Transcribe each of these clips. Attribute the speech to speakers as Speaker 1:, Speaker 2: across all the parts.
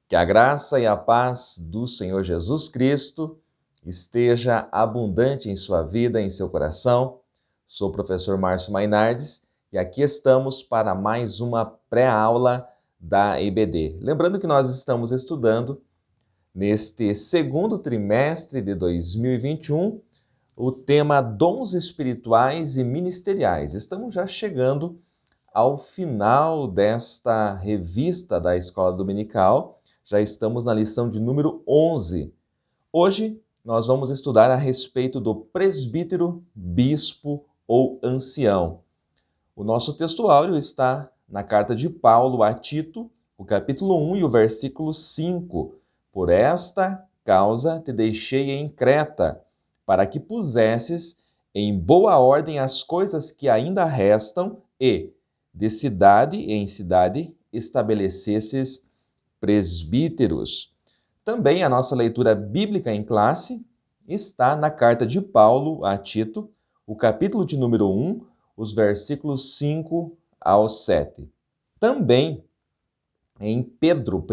Speaker 1: Que a graça e a paz do Senhor Jesus Cristo esteja abundante em sua vida, em seu coração. Sou o professor Márcio Mainardes e aqui estamos para mais uma pré-aula da EBD. Lembrando que nós estamos estudando neste segundo trimestre de 2021 o tema Dons Espirituais e Ministeriais. Estamos já chegando ao final desta revista da Escola Dominical. Já estamos na lição de número 11. Hoje nós vamos estudar a respeito do presbítero, bispo ou ancião. O nosso texto áureo está na carta de Paulo a Tito, o capítulo 1 e o versículo 5. Por esta causa te deixei em Creta, para que pusesses em boa ordem as coisas que ainda restam e, de cidade em cidade, estabelecesses presbíteros. Também a nossa leitura bíblica em classe está na carta de Paulo a Tito, o capítulo de número 1, os versículos 5 ao 7. Também em Pedro, 1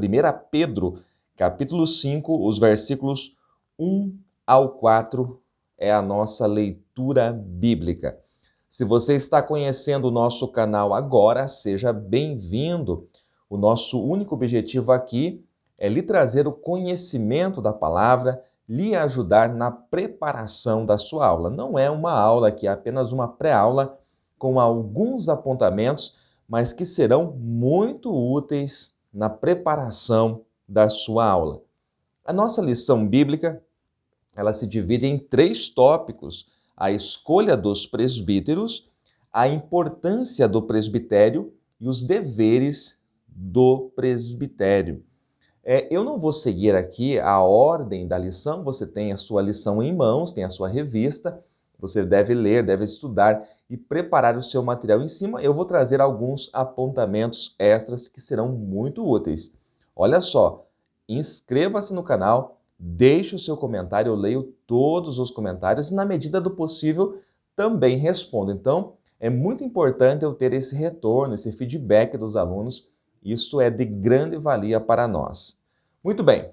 Speaker 1: Pedro, capítulo 5, os versículos 1 ao 4, é a nossa leitura bíblica. Se você está conhecendo o nosso canal agora, seja bem-vindo. O nosso único objetivo aqui é lhe trazer o conhecimento da palavra, lhe ajudar na preparação da sua aula. Não é uma aula aqui, é apenas uma pré-aula com alguns apontamentos, mas que serão muito úteis na preparação da sua aula. A nossa lição bíblica, ela se divide em 3 tópicos: a escolha dos presbíteros, a importância do presbitério e os deveres do presbitério. Eu não vou seguir aqui a ordem da lição, você tem a sua lição em mãos, tem a sua revista, você deve ler, deve estudar e preparar o seu material em cima. Eu vou trazer alguns apontamentos extras que serão muito úteis. Olha só, inscreva-se no canal, deixe o seu comentário, eu leio todos os comentários e, na medida do possível, também respondo. Então, é muito importante eu ter esse retorno, esse feedback dos alunos. Isso é de grande valia para nós. Muito bem,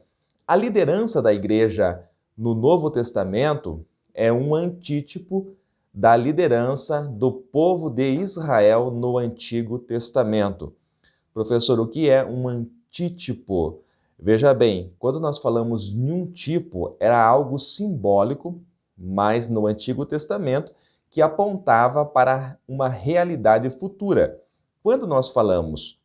Speaker 1: a liderança da igreja no Novo Testamento é um antítipo da liderança do povo de Israel no Antigo Testamento. Professor, o que é um antítipo? Veja bem, quando nós falamos de um tipo, era algo simbólico, mas no Antigo Testamento, que apontava para uma realidade futura. Quando nós falamos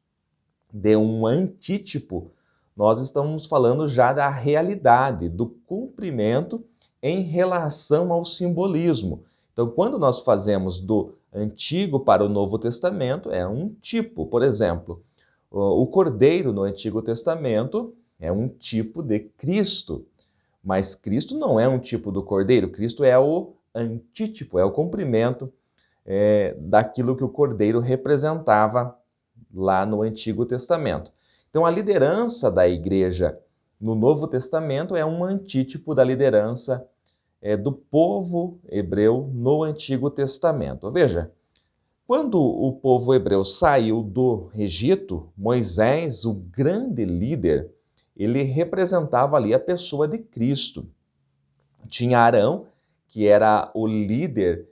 Speaker 1: de um antítipo, nós estamos falando já da realidade, do cumprimento em relação ao simbolismo. Então, quando nós fazemos do Antigo para o Novo Testamento, é um tipo. Por exemplo, o cordeiro no Antigo Testamento é um tipo de Cristo, mas Cristo não é um tipo do cordeiro. Cristo é o antítipo, é o cumprimento daquilo que o cordeiro representava lá no Antigo Testamento. Então, a liderança da igreja no Novo Testamento é um antítipo da liderança do povo hebreu no Antigo Testamento. Veja, quando o povo hebreu saiu do Egito, Moisés, o grande líder, ele representava ali a pessoa de Cristo. Tinha Arão, que era o líder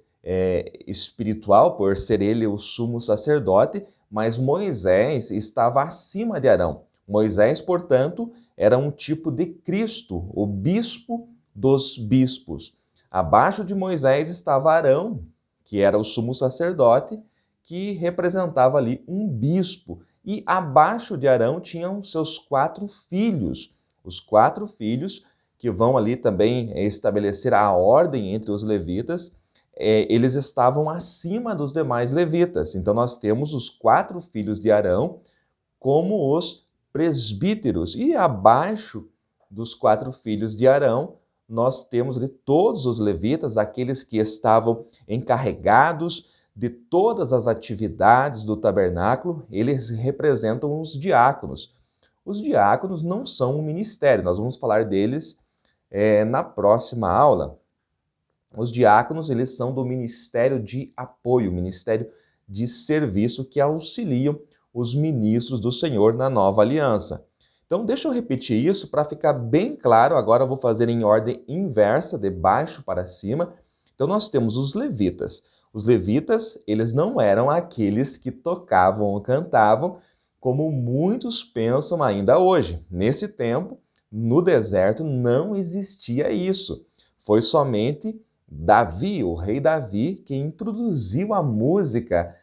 Speaker 1: espiritual, por ser ele o sumo sacerdote, mas Moisés estava acima de Arão. Moisés, portanto, era um tipo de Cristo, o bispo dos bispos. Abaixo de Moisés estava Arão, que era o sumo sacerdote, que representava ali um bispo. E abaixo de Arão tinham seus 4 filhos, os 4 filhos que vão ali também estabelecer a ordem entre os levitas. Eles estavam acima dos demais levitas. Então nós temos os 4 filhos de Arão como os presbíteros. E abaixo dos 4 filhos de Arão, nós temos ali todos os levitas, aqueles que estavam encarregados de todas as atividades do tabernáculo. Eles representam os diáconos. Os diáconos não são um ministério, nós vamos falar deles na próxima aula. Os diáconos, eles são do ministério de apoio, ministério de serviço que auxiliam os ministros do Senhor na nova aliança. Então, deixa eu repetir isso para ficar bem claro. Agora eu vou fazer em ordem inversa, de baixo para cima. Então, nós temos os levitas. Os levitas, eles não eram aqueles que tocavam ou cantavam, como muitos pensam ainda hoje. Nesse tempo, no deserto, não existia isso. Foi somente Davi, o rei Davi, que introduziu a música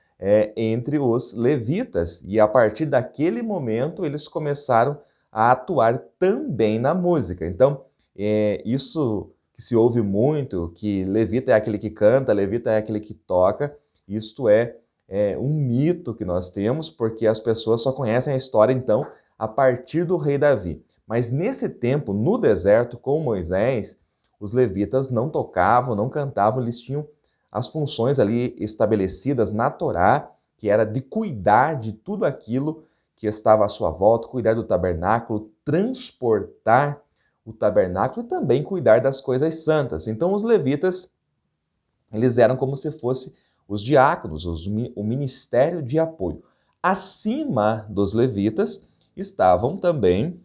Speaker 1: entre os levitas. E a partir daquele momento, eles começaram a atuar também na música. Então, isso que se ouve muito, que levita é aquele que canta, levita é aquele que toca, isto é um mito que nós temos, porque as pessoas só conhecem a história, então, a partir do rei Davi. Mas nesse tempo, no deserto, com Moisés, os levitas não tocavam, não cantavam, eles tinham as funções ali estabelecidas na Torá, que era de cuidar de tudo aquilo que estava à sua volta, cuidar do tabernáculo, transportar o tabernáculo e também cuidar das coisas santas. Então os levitas, eles eram como se fossem os diáconos, o ministério de apoio. Acima dos levitas estavam também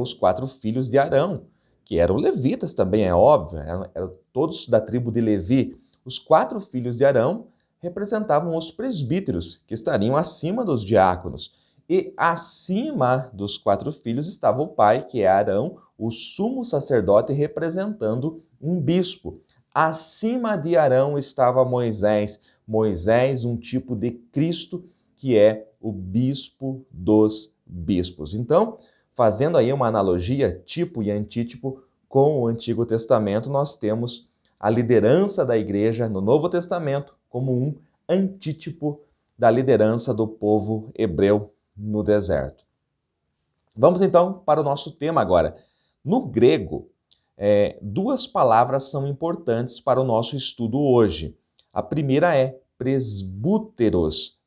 Speaker 1: os 4 filhos de Arão, que eram levitas também, é óbvio, eram todos da tribo de Levi. Os 4 filhos de Arão representavam os presbíteros, que estariam acima dos diáconos. E acima dos 4 filhos estava o pai, que é Arão, o sumo sacerdote, representando um bispo. Acima de Arão estava Moisés. Moisés, um tipo de Cristo, que é o bispo dos bispos. Então, fazendo aí uma analogia, tipo e antítipo, com o Antigo Testamento, nós temos a liderança da igreja no Novo Testamento como um antítipo da liderança do povo hebreu no deserto. Vamos então para o nosso tema agora. No grego, 2 palavras são importantes para o nosso estudo hoje. A primeira é presbúteros,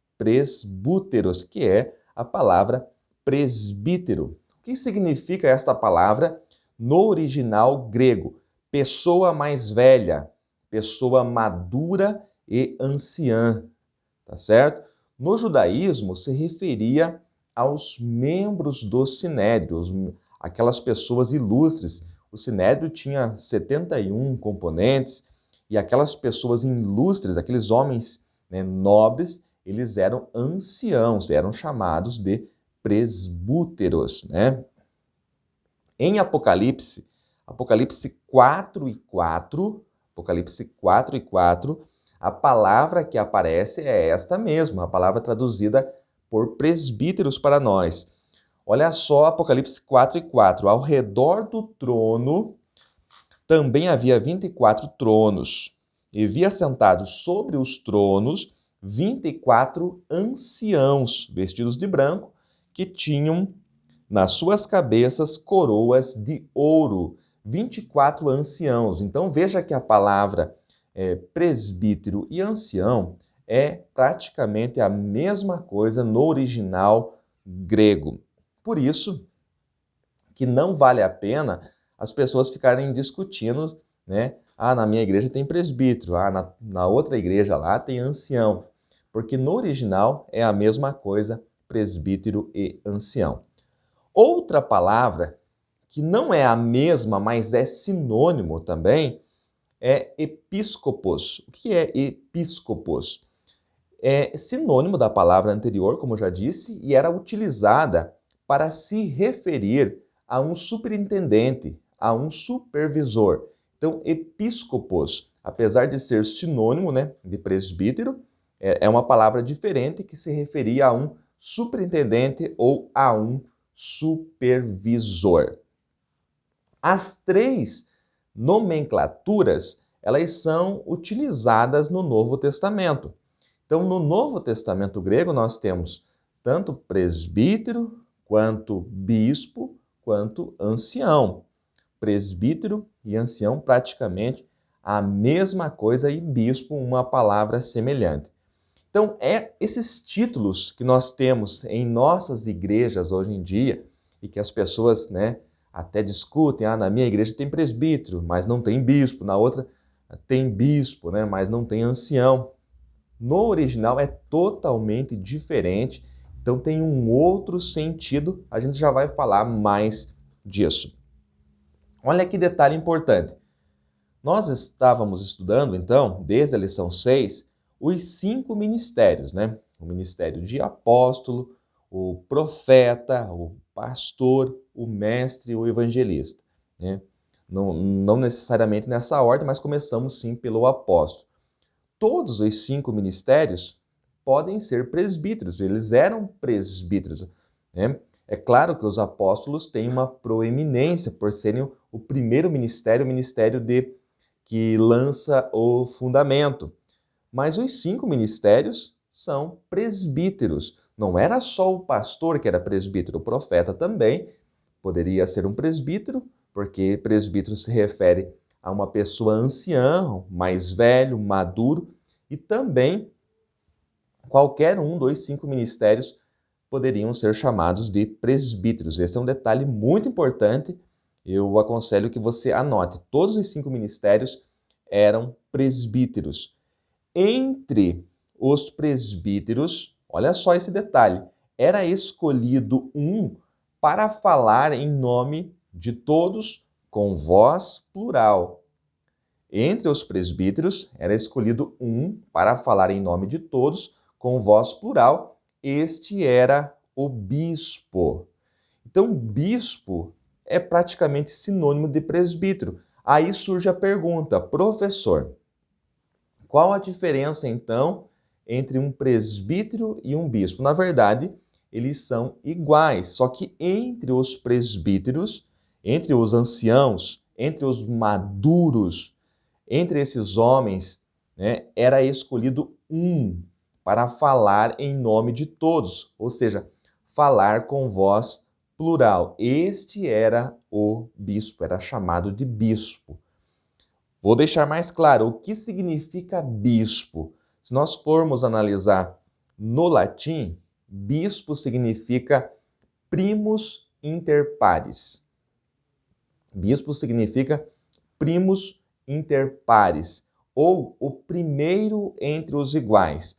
Speaker 1: que é a palavra presbítero. O que significa esta palavra no original grego? Pessoa mais velha, pessoa madura e anciã, tá certo? No judaísmo se referia aos membros do sinédrio, aquelas pessoas ilustres. O sinédrio tinha 71 componentes e aquelas pessoas ilustres, aqueles homens nobres, eles eram anciãos, eram chamados de presbúteros, Em Apocalipse 4:4, a palavra que aparece é esta mesma, a palavra traduzida por presbíteros para nós. Olha só, Apocalipse 4:4. Ao redor do trono também havia 24 tronos, e via sentados sobre os tronos 24 anciãos, vestidos de branco, que tinham nas suas cabeças coroas de ouro. 24 anciãos. Então veja que a palavra presbítero e ancião é praticamente a mesma coisa no original grego. Por isso que não vale a pena as pessoas ficarem discutindo, na minha igreja tem presbítero, na outra igreja lá tem ancião, porque no original é a mesma coisa, presbítero e ancião. Outra palavra que não é a mesma, mas é sinônimo também, é episcopos. O que é episcopos? É sinônimo da palavra anterior, como eu já disse, e era utilizada para se referir a um superintendente, a um supervisor. Então, episcopos, apesar de ser sinônimo de presbítero, é uma palavra diferente que se referia a um superintendente ou a um supervisor. As 3 nomenclaturas, elas são utilizadas no Novo Testamento. Então, no Novo Testamento grego, nós temos tanto presbítero, quanto bispo, quanto ancião. Presbítero e ancião, praticamente a mesma coisa, e bispo, uma palavra semelhante. Então, esses títulos que nós temos em nossas igrejas hoje em dia, e que as pessoas até discutem, na minha igreja tem presbítero, mas não tem bispo, na outra tem bispo, mas não tem ancião. No original é totalmente diferente Então tem um outro sentido, a gente já vai falar mais disso. Olha que detalhe importante. Nós estávamos estudando, então, desde a lição 6, os 5 ministérios, né? O ministério de apóstolo, o profeta, o pastor, o mestre e o evangelista, né? Não necessariamente nessa ordem, mas começamos sim pelo apóstolo. Todos os 5 ministérios podem ser presbíteros, eles eram presbíteros, né? É claro que os apóstolos têm uma proeminência por serem o primeiro ministério, o ministério que lança o fundamento. Mas os 5 ministérios são presbíteros. Não era só o pastor que era presbítero, o profeta também poderia ser um presbítero, porque presbítero se refere a uma pessoa anciã, mais velho, maduro, e também qualquer um dos 5 ministérios poderiam ser chamados de presbíteros. Esse é um detalhe muito importante. Eu aconselho que você anote. Todos os 5 ministérios eram presbíteros. Entre os presbíteros, olha só esse detalhe, era escolhido um para falar em nome de todos com voz plural. Entre os presbíteros, era escolhido um para falar em nome de todos com voz plural. Este era o bispo. Então, bispo é praticamente sinônimo de presbítero. Aí surge a pergunta, professor, qual a diferença então entre um presbítero e um bispo? Na verdade, eles são iguais, só que entre os presbíteros, entre os anciãos, entre os maduros, entre esses homens, né, era escolhido um para falar em nome de todos, ou seja, falar com voz plural. Este era o bispo, era chamado de bispo. Vou deixar mais claro o que significa bispo. Se nós formos analisar no latim, bispo significa primus inter pares. Bispo significa primus inter pares, ou o primeiro entre os iguais.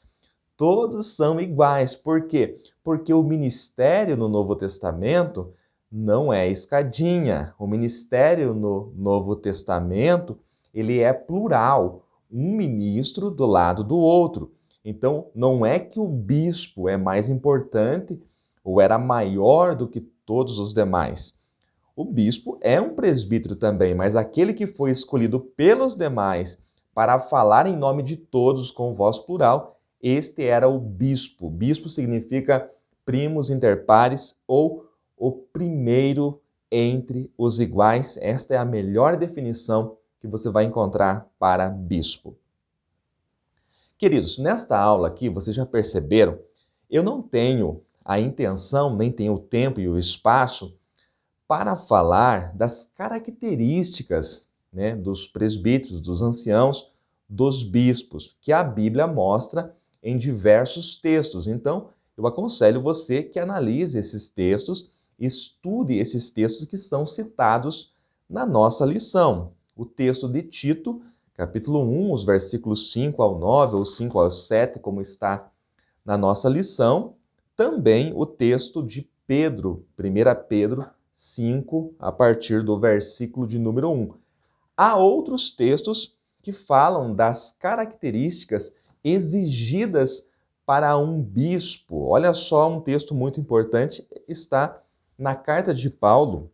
Speaker 1: Todos são iguais. Por quê? Porque o ministério no Novo Testamento não é escadinha. O ministério no Novo Testamento, ele é plural, um ministro do lado do outro. Então, não é que o bispo é mais importante ou era maior do que todos os demais. O bispo é um presbítero também, mas aquele que foi escolhido pelos demais para falar em nome de todos com voz plural, este era o bispo. Bispo significa primus inter pares ou o primeiro entre os iguais. Esta é a melhor definição que você vai encontrar para bispo. Queridos, nesta aula aqui, vocês já perceberam, eu não tenho a intenção, nem tenho o tempo e o espaço para falar das características, né, dos presbíteros, dos anciãos, dos bispos, que a Bíblia mostra em diversos textos. Então, eu aconselho você que analise esses textos, estude esses textos que são citados na nossa lição. O texto de Tito, capítulo 1, os versículos 5 ao 9 ou 5 ao 7, como está na nossa lição. Também o texto de Pedro, 1 Pedro 5, a partir do versículo de número 1. Há outros textos que falam das características exigidas para um bispo. Olha só, um texto muito importante está na carta de Paulo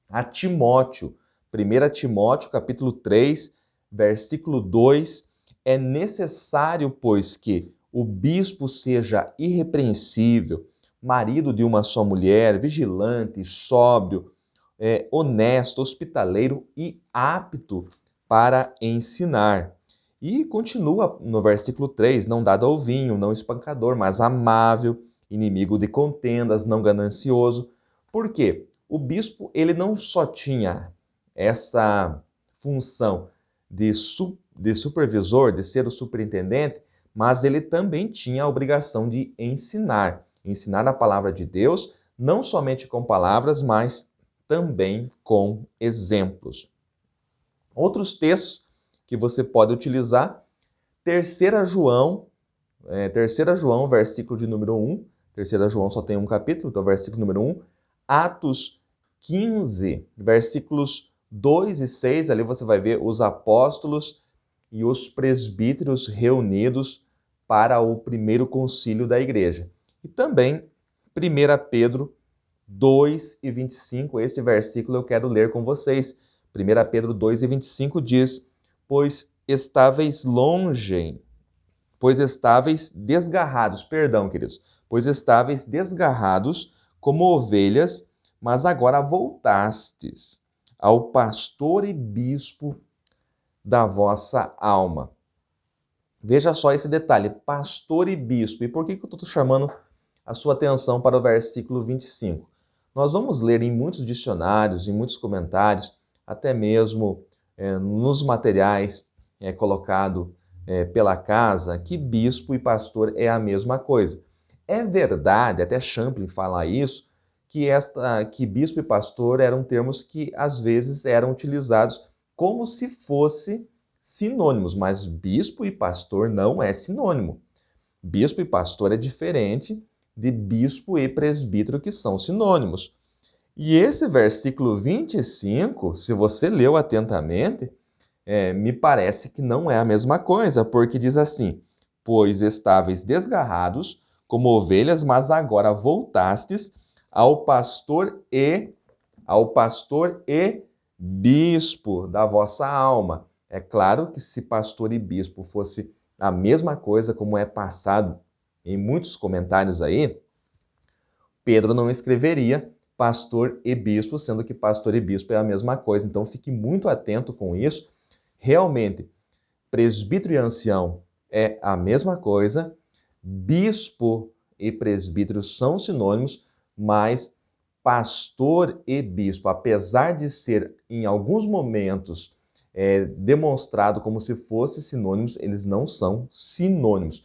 Speaker 1: a Timóteo. 1 Timóteo, capítulo 3, versículo 2. É necessário, pois, que o bispo seja irrepreensível, marido de uma só mulher, vigilante, sóbrio, honesto, hospitaleiro e apto para ensinar. E continua no versículo 3, não dado ao vinho, não espancador, mas amável, inimigo de contendas, não ganancioso. Por quê? O bispo, ele não só tinha essa função de supervisor, de ser o superintendente, mas ele também tinha a obrigação de ensinar a palavra de Deus, não somente com palavras, mas também com exemplos. Outros textos que você pode utilizar, 3 João, versículo de número 1, 3 João só tem um capítulo, então versículo número 1. Atos 15, versículos 2 e 6, ali você vai ver os apóstolos e os presbíteros reunidos para o primeiro concílio da igreja. E também 1 Pedro 2 e 25, esse versículo eu quero ler com vocês. 1 Pedro 2 e 25 diz: pois estáveis desgarrados, queridos, pois estáveis desgarrados como ovelhas, mas agora voltastes ao pastor e bispo da vossa alma. Veja só esse detalhe, pastor e bispo. E por que eu estou chamando a sua atenção para o versículo 25? Nós vamos ler em muitos dicionários, em muitos comentários, até mesmo nos materiais colocado pela casa, que bispo e pastor é a mesma coisa. É verdade, até Champlin fala isso, que bispo e pastor eram termos que às vezes eram utilizados como se fosse sinônimos, mas bispo e pastor não é sinônimo. Bispo e pastor é diferente de bispo e presbítero, que são sinônimos. E esse versículo 25, se você leu atentamente, me parece que não é a mesma coisa, porque diz assim: pois estáveis desgarrados como ovelhas, mas agora voltastes ao pastor e bispo da vossa alma. É claro que se pastor e bispo fosse a mesma coisa, como é passado em muitos comentários aí, Pedro não escreveria pastor e bispo, sendo que pastor e bispo é a mesma coisa. Então fique muito atento com isso. Realmente, presbítero e ancião é a mesma coisa, bispo e presbítero são sinônimos, mas pastor e bispo, apesar de ser em alguns momentos demonstrado como se fossem sinônimos, eles não são sinônimos.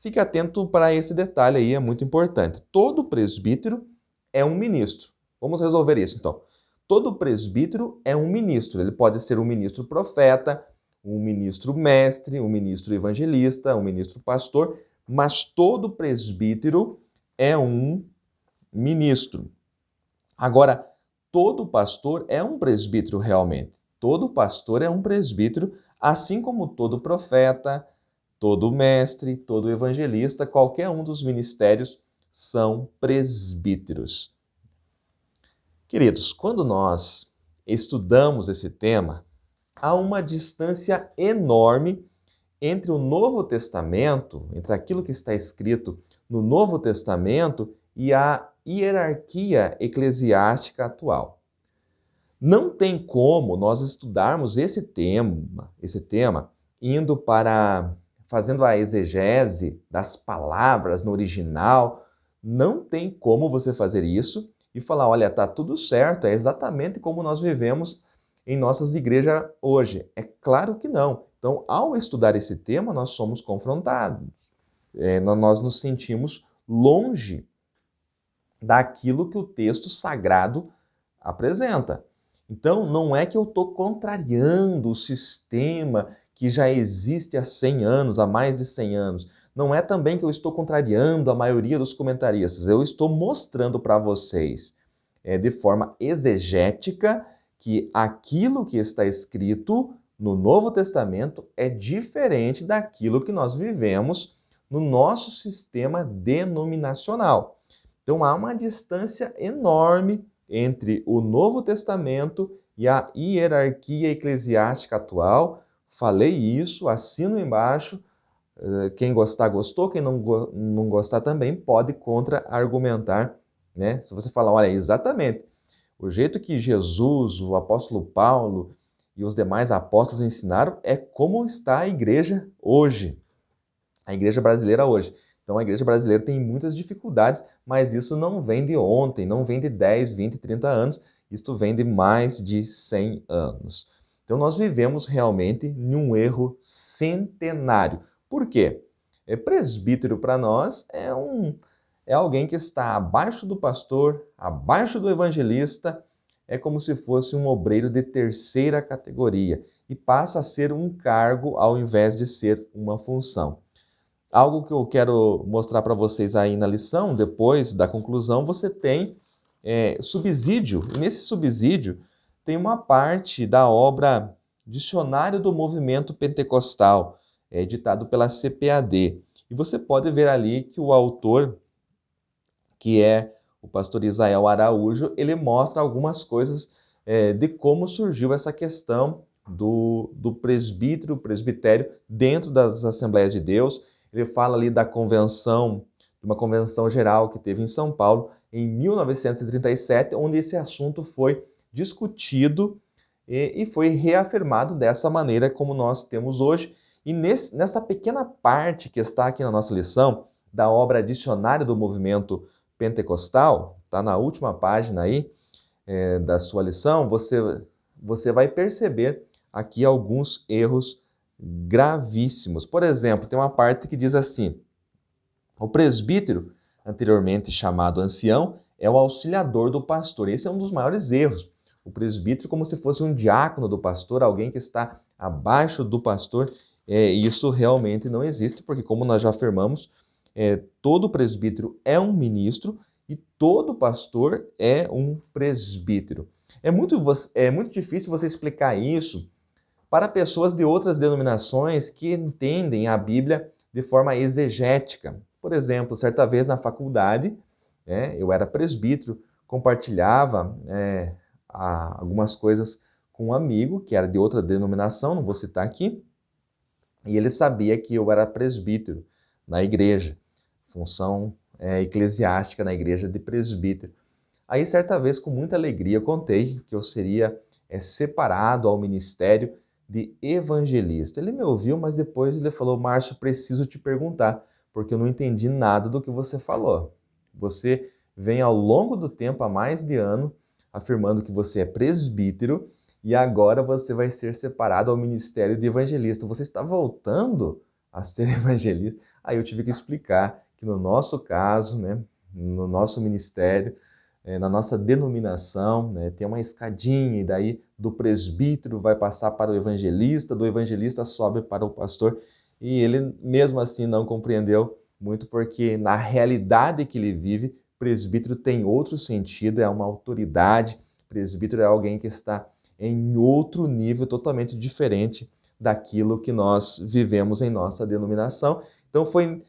Speaker 1: Fique atento para esse detalhe aí, é muito importante. Todo presbítero é um ministro. Vamos resolver isso então. Todo presbítero é um ministro. Ele pode ser um ministro profeta, um ministro mestre, um ministro evangelista, um ministro pastor, mas todo presbítero é um ministro. Agora, todo pastor é um presbítero realmente. Todo pastor é um presbítero, assim como todo profeta, todo mestre, todo evangelista, qualquer um dos ministérios são presbíteros. Queridos, quando nós estudamos esse tema, há uma distância enorme entre o Novo Testamento, entre aquilo que está escrito no Novo Testamento e a hierarquia eclesiástica atual. Não tem como nós estudarmos esse tema fazendo a exegese das palavras no original. Não tem como você fazer isso e falar, olha, tá tudo certo, é exatamente como nós vivemos em nossas igrejas hoje. É claro que não. Então, ao estudar esse tema, nós somos confrontados. Nós nos sentimos longe daquilo que o texto sagrado apresenta. Então, não é que eu estou contrariando o sistema que já existe há 100 anos, há mais de 100 anos. Não é também que eu estou contrariando a maioria dos comentaristas. Eu estou mostrando para vocês, de forma exegética, que aquilo que está escrito no Novo Testamento é diferente daquilo que nós vivemos no nosso sistema denominacional. Então, há uma distância enorme entre o Novo Testamento e a hierarquia eclesiástica atual. Falei isso, assino embaixo. Quem gostar, gostou. Quem não gostar também pode contra-argumentar, né? Se você falar, olha, exatamente, o jeito que Jesus, o apóstolo Paulo e os demais apóstolos ensinaram é como está a igreja hoje, a igreja brasileira hoje. Então a igreja brasileira tem muitas dificuldades, mas isso não vem de ontem, não vem de 10, 20, 30 anos, isto vem de mais de 100 anos. Então nós vivemos realmente em um erro centenário. Por quê? Presbítero para nós é alguém que está abaixo do pastor, abaixo do evangelista, é como se fosse um obreiro de terceira categoria e passa a ser um cargo ao invés de ser uma função. algo que eu quero mostrar para vocês aí na lição, depois da conclusão, você tem subsídio. E nesse subsídio tem uma parte da obra Dicionário do Movimento Pentecostal, editado pela CPAD. E você pode ver ali que o autor, que é o pastor Isael Araújo, ele mostra algumas coisas de como surgiu essa questão do presbitério dentro das Assembleias de Deus. Ele fala ali da convenção, de uma convenção geral que teve em São Paulo em 1937, onde esse assunto foi discutido e foi reafirmado dessa maneira como nós temos hoje. E nessa pequena parte que está aqui na nossa lição, da obra Dicionário do Movimento Pentecostal, está na última página aí da sua lição, você vai perceber aqui alguns erros gravíssimos. Por exemplo, tem uma parte que diz assim: o presbítero, anteriormente chamado ancião, é o auxiliador do pastor. Esse é um dos maiores erros. O presbítero como se fosse um diácono do pastor, alguém que está abaixo do pastor. Isso realmente não existe, porque como nós já afirmamos, todo presbítero é um ministro e todo pastor é um presbítero. É muito difícil você explicar isso para pessoas de outras denominações que entendem a Bíblia de forma exegética. Por exemplo, certa vez na faculdade, eu era presbítero, compartilhava algumas coisas com um amigo que era de outra denominação, não vou citar aqui, e ele sabia que eu era presbítero na igreja, função eclesiástica na igreja de presbítero. Aí, certa vez, com muita alegria, eu contei que eu seria separado ao ministério de evangelista. Ele me ouviu, mas depois ele falou: Márcio, preciso te perguntar, porque eu não entendi nada do que você falou. Você vem ao longo do tempo, há mais de ano, afirmando que você é presbítero e agora você vai ser separado ao ministério de evangelista. Você está voltando a ser evangelista? Aí eu tive que explicar que no nosso caso, no nosso ministério, na nossa denominação, tem uma escadinha, e daí do presbítero vai passar para o evangelista, do evangelista sobe para o pastor, e ele mesmo assim não compreendeu muito, porque na realidade que ele vive, presbítero tem outro sentido, é uma autoridade, presbítero é alguém que está em outro nível totalmente diferente daquilo que nós vivemos em nossa denominação. Então foi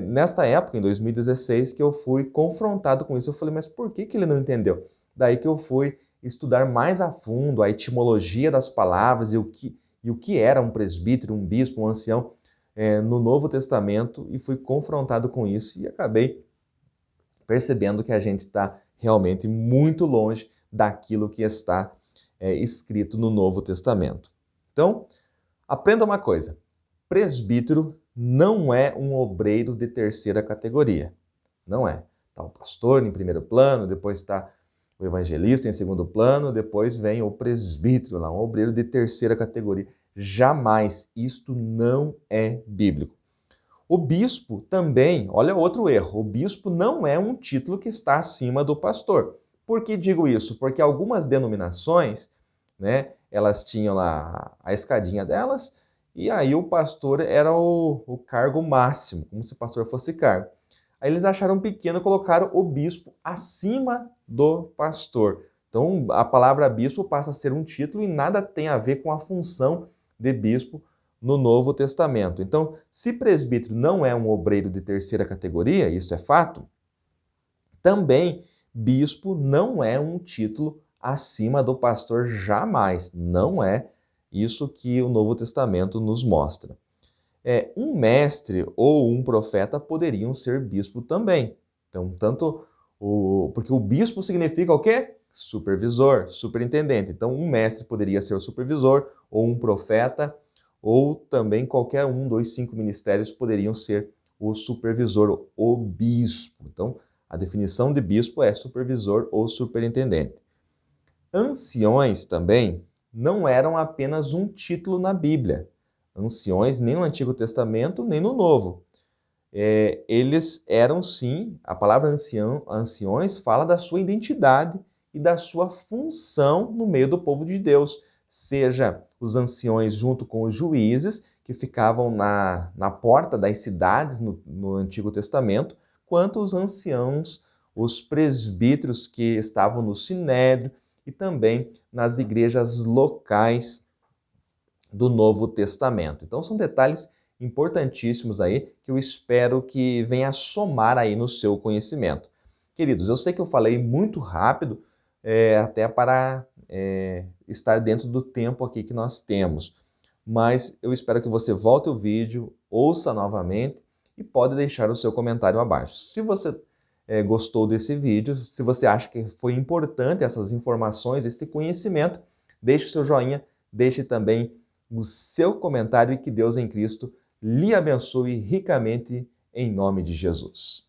Speaker 1: nesta época, em 2016, que eu fui confrontado com isso. Eu falei, mas por que ele não entendeu? Daí que eu fui estudar mais a fundo a etimologia das palavras e o que era um presbítero, um bispo, um ancião no Novo Testamento, e fui confrontado com isso e acabei percebendo que a gente está realmente muito longe daquilo que está escrito no Novo Testamento. Então, aprenda uma coisa: presbítero não é um obreiro de terceira categoria. Não é. Está o pastor em primeiro plano, depois está o evangelista em segundo plano, depois vem o presbítero lá, um obreiro de terceira categoria. Jamais. Isto não é bíblico. O bispo também, olha outro erro, o bispo não é um título que está acima do pastor. Por que digo isso? Porque algumas denominações, elas tinham lá a escadinha delas, e aí o pastor era o cargo máximo, como se o pastor fosse cargo. Aí eles acharam pequeno, colocaram o bispo acima do pastor. Então a palavra bispo passa a ser um título e nada tem a ver com a função de bispo no Novo Testamento. Então, se presbítero não é um obreiro de terceira categoria, isso é fato, também bispo não é um título acima do pastor, jamais. Não é isso que o Novo Testamento nos mostra. Um mestre ou um profeta poderiam ser bispo também. Então, porque o bispo significa o quê? Supervisor, superintendente. Então, um mestre poderia ser o supervisor, ou um profeta, ou também qualquer um dos 5 ministérios poderiam ser o supervisor, o bispo. Então, a definição de bispo é supervisor ou superintendente. Anciões também não eram apenas um título na Bíblia. Anciões nem no Antigo Testamento, nem no Novo. Eles eram sim, a palavra anciões fala da sua identidade e da sua função no meio do povo de Deus. Seja os anciões junto com os juízes, que ficavam na porta das cidades no Antigo Testamento, quanto os anciãos, os presbíteros que estavam no Sinédrio e também nas igrejas locais do Novo Testamento. Então são detalhes importantíssimos aí que eu espero que venha a somar aí no seu conhecimento. Queridos, eu sei que eu falei muito rápido, até para estar dentro do tempo aqui que nós temos, mas eu espero que você volte o vídeo, ouça novamente e pode deixar o seu comentário abaixo. Se você gostou desse vídeo, se você acha que foi importante essas informações, esse conhecimento, deixe o seu joinha, deixe também o seu comentário e que Deus em Cristo lhe abençoe ricamente em nome de Jesus.